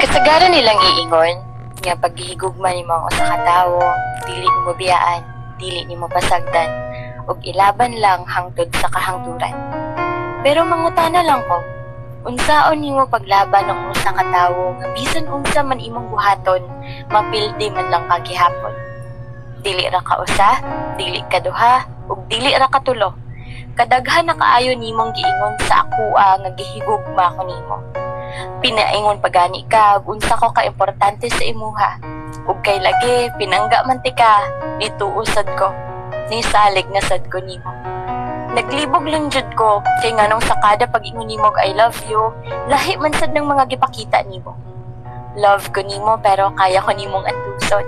Kasagaran nilang iingon, nga paghihigugma ni mga usa ka tawo, dili nimo biyaan, dili nimo pasagdan, ug ilaban lang hangtod sa kahangturan. Pero mangutana lang ko, unsaon nimo paglaban ng usa ka tawo nga bisan unsa man imong buhaton, mapildi man lang kagihapon. Dili ra ka usa, dili ka duha, ug dili ra ka tulo. Kadaghan na kaayo nimong giingon sa akua nga gihigugma ko nimo. Pinaingon pagani ka ug unsa ko ka importante sa imuha. Ug kay lagi pinangga man ti ka, dito usad ko. Ni salig na sad ko nimo. Naglibog lang jud ko kay nganong sa kada pag-ingon nimo I love you, lahi man sad ng mga gipakita nimo. Love ko nimo pero kaya ko nimong antuson.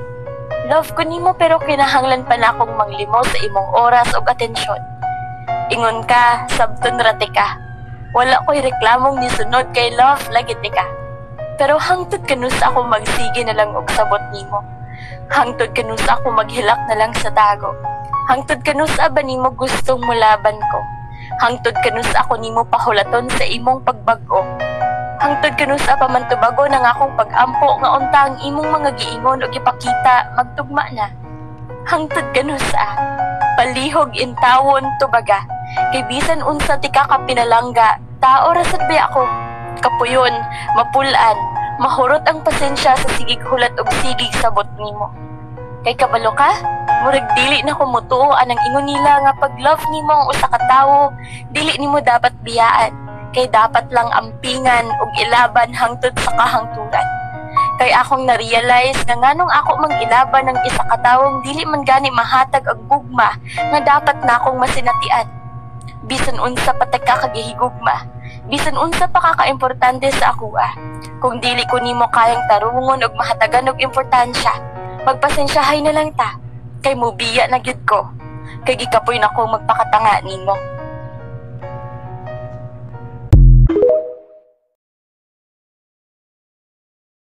Love ko nimo pero kinahanglan pa na akong manglimo sa imong oras ug atensyon. Ingon ka, sabton rate ka. Wala ko'y reklamong nisunod kay love lagi ka. Pero hangtod kanus ako magsige na lang og sabot nimo. Hangtod kanus ako maghilak na lang sa tago. Hangtod kanus ba nimo gustong mulaban ko. Hangtod kanus ako nimo pahulaton sa imong pagbag-o. Hangtod kanus pa man tubago ng akong pag-ampo nga unta ang imong mga giingon o gipakita magtugma na. Hangtod kanus palihog intawon tubaga. Kay bisan unsa ti ka pinalangga, tao ra sad ba ako. Kapuyon, mapulan, mahurot ang pasensya sa sigig hulat ug sigig sabot nimo. Kay kabalo ka, murag dili na ko mutuo anang ingon nila nga pag love nimo ang usa ka tawo, dili nimo dapat biyaan, kay dapat lang ampingan ug ilaban hangtod sa kahangturan. Kay akong na-realize nga nganong ako mang ilaban ng isa ka tawong dili man gani mahatag ang gugma nga dapat na akong masinatian. Bisan unsa pa kagihigugma, bisan unsa pa kaka-importante sa akua. Kung dili ko nimo kayang tarungon og mahatagan og importansya, magpasensyahay na lang ta, kay mubiya na gyud ko. Kay gikapoy nako magpakatanga nimo.